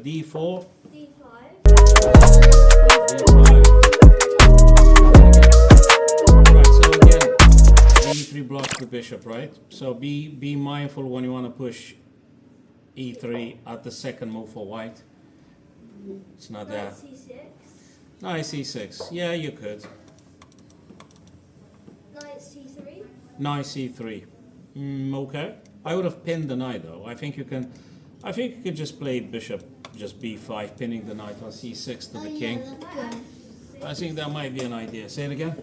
D4. D5. D5. Right, so again, E3 blocks the bishop, right? So be mindful when you want to push E3 at the second move for white. It's not Knight that. C6. Knight C6. Yeah, you could. Knight C3. Knight C3. Okay. I would have pinned the knight though. I think you can. I think you could just play bishop, just B5, pinning the knight on C6 to the king. I think that might be an idea. Say it again.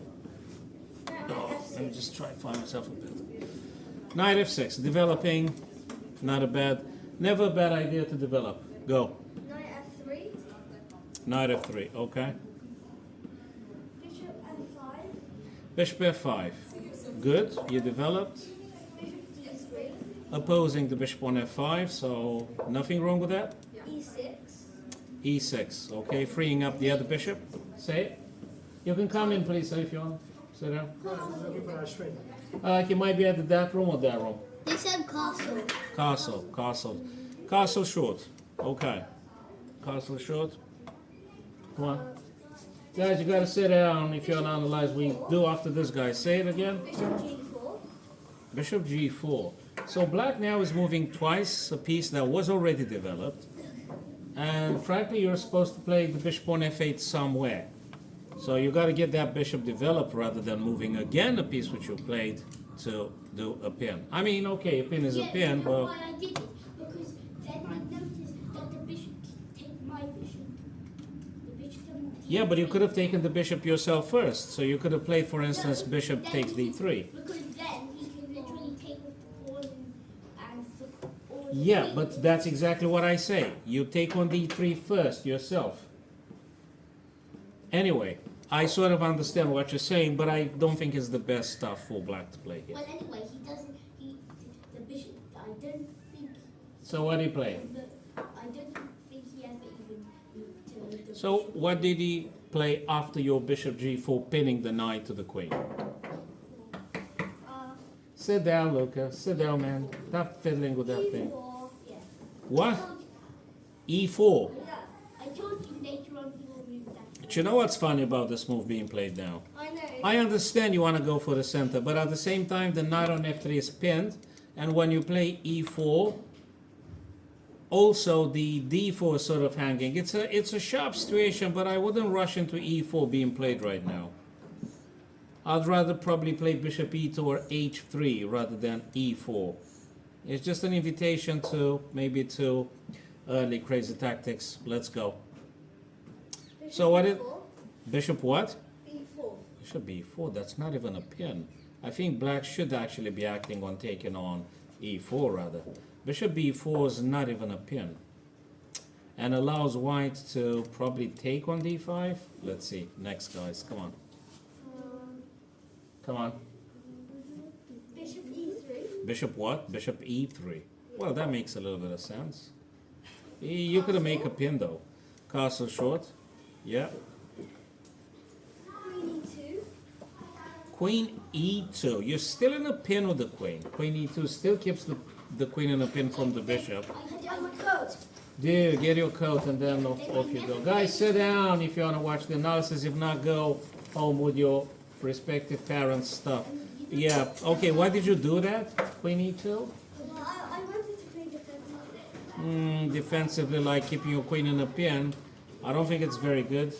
Oh, let me just try to find myself a bit. Knight F6, developing, not a bad, never a bad idea to develop. Go. Knight F3. Knight F3, okay. Bishop F5. Bishop F5, good, you developed. Bishop D3. Opposing the bishop on F5, so nothing wrong with that. E6. E6, okay, freeing up the other bishop. Say it. You can come in, please, if you want. Sit down. You might be at that room or that room. They said castle. Castle short. Okay. Castle short. Come on. Guys, you gotta sit down if you're not analyze. We do after this guy. Say it again. Bishop G4. Bishop G4. So black now is moving twice a piece that was already developed. And frankly, you're supposed to play the bishop on F8 somewhere. So you got to get that bishop developed rather than moving again a piece which you played to do a pin. I mean, okay, a pin is a pin, but... why I did it. Because then I noticed that the bishop take my bishop. The bishop doesn't take Yeah, but you could have taken the bishop yourself first. So you could have played, for instance, bishop then takes he- D3. Because then he can literally take the pawn and the all the Yeah, queen. but that's exactly what I say. You take on D3 first yourself. Anyway, I sort of understand what you're saying, but I don't think it's the best stuff for black to play here. Well, anyway, he doesn't. The bishop. I don't think. So what did he play? I don't think he ever even moved to the. So what did he play after your bishop G4 pinning the knight to the queen? Sit down, Luca. Sit down, man. Stop fiddling with that thing. E4. Yeah. What? E4. Yeah. I told you later on he will move that. But you know what's funny about this move being played now? I know. I understand you want to go for the center, but at the same time, the knight on F3 is pinned, and when you play E4, also the D4 is sort of hanging. It's a sharp situation, but I wouldn't rush into E4 being played right now. I'd rather probably play bishop E2 or H3 rather than E4. It's just an invitation to maybe to early crazy tactics. Let's go. Bishop So what it- E4. Bishop what? E4. Bishop B4, that's not even a pin. I think black should actually be acting on taking on E4 rather. Bishop B4 is not even a pin. And allows white to probably take on D5. Let's see. Next, guys. Come on. Come on. Bishop E3. Bishop what? Bishop E3. Well, that makes a little bit of sense. You could make a pin though. Castle short. Yeah. Queen E2. Queen E2. You're still in a pin with the queen. Queen E2 still keeps the queen in a pin from the bishop. I'm a coat. Dude, get your coat and then off you go. Guys, sit down if you want to watch the analysis. If not, go home with your respective parents' stuff. Yeah, okay, why did you do that? Queen E2? Well, I wanted to play defensively. Defensively, like keeping your queen in a pin. I don't think it's very good.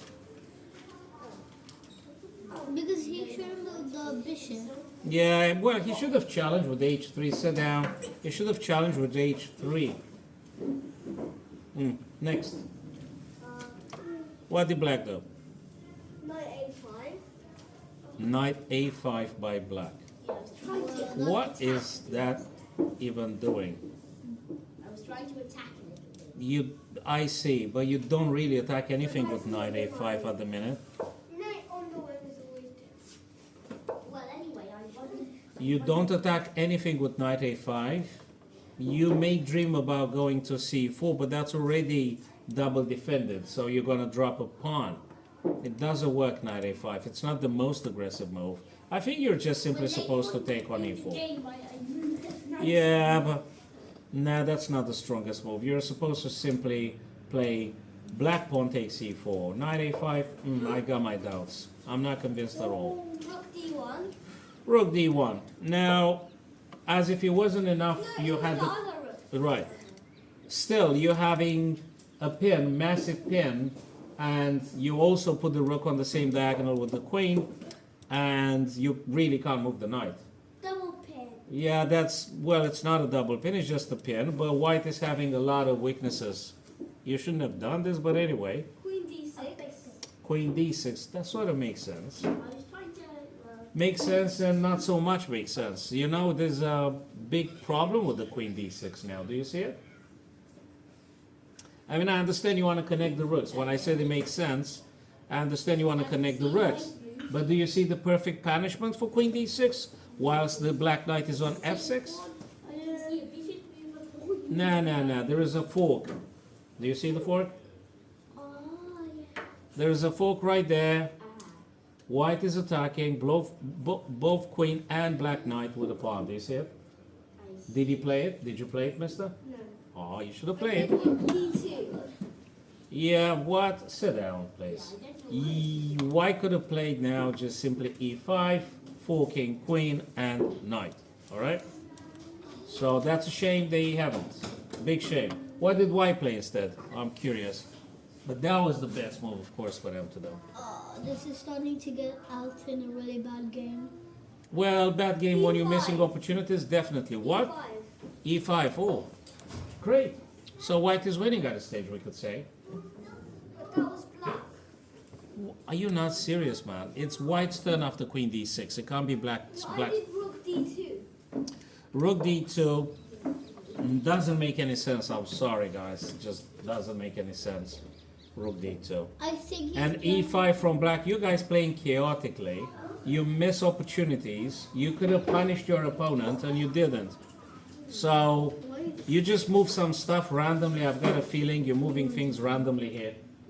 Because he shouldn't move the bishop. Yeah, well, he should have challenged with H3. Sit down. He should have challenged with H3. Next. What did black do? Knight A5. Knight A5 by black. Yeah, I was trying to. What is that even doing? I was trying to attack him. I see, but you don't really attack anything with knight A5 at the minute. Knight on the web is always different. Well, anyway, I wasn't. You don't attack anything with knight A5. You may dream about going to C4, but that's already double defended, so you're going to drop a pawn. It doesn't work knight A5. It's not the most aggressive move. I think you're just simply supposed to take on E4. I moved it. Yeah, but nah, that's not the strongest move. You're supposed to simply play black pawn takes e4. Knight a5, I got my doubts. I'm not convinced at all. Rook d1. Rook d1. Now, as if it wasn't enough, No, you it had was the the... other rook. Right. Still, you're having a pin, massive pin, and you also put the rook on the same diagonal with the queen, and you really can't move the knight. Double pin. Yeah, that's, well, it's not a double pin, it's just a pin, but white is having a lot of weaknesses. You shouldn't have done this, but anyway. Queen d6. Queen d6, that sort of makes sense. I was trying to. Makes sense and not so much makes sense. You know, there's a big problem with the queen d6 now. Do you see it? I mean, I understand you want to connect the rooks. When I say they make sense, I understand you want to connect the rooks. But do you see the perfect punishment for queen d6 whilst the black knight is on f6? I didn't see a bishop move a pawn. No. There is a fork. Do you see the fork? Oh, yeah. There is a fork right there. White is attacking both queen and black knight with a pawn. Do you see it? Did you play it? Did you play it, mister? No. Oh, you should have played. Rook d2. Yeah, what? Sit down, please. White could have played now just simply e5, forking queen and knight. All right? So that's a shame they haven't. Big shame. What did white play instead? I'm curious. But that was the best move, of course, for them to do. This is starting to get out in a really bad game. Well, bad game when you're E5. missing opportunities, definitely. What? E5. E5, oh. Great. So white is winning at a stage, we could say. But that was black. Are you not serious, man? It's white's turn after queen d6. It can't be black. No, black. I did rook d2. Rook d2 doesn't make any sense. I'm sorry, guys. It just doesn't make any sense. Rook d2. I think And e5 from black. You guys playing chaotically. You miss opportunities. You could have punished your opponent and you didn't. So you just move some stuff randomly. I've got a feeling you're moving things randomly here.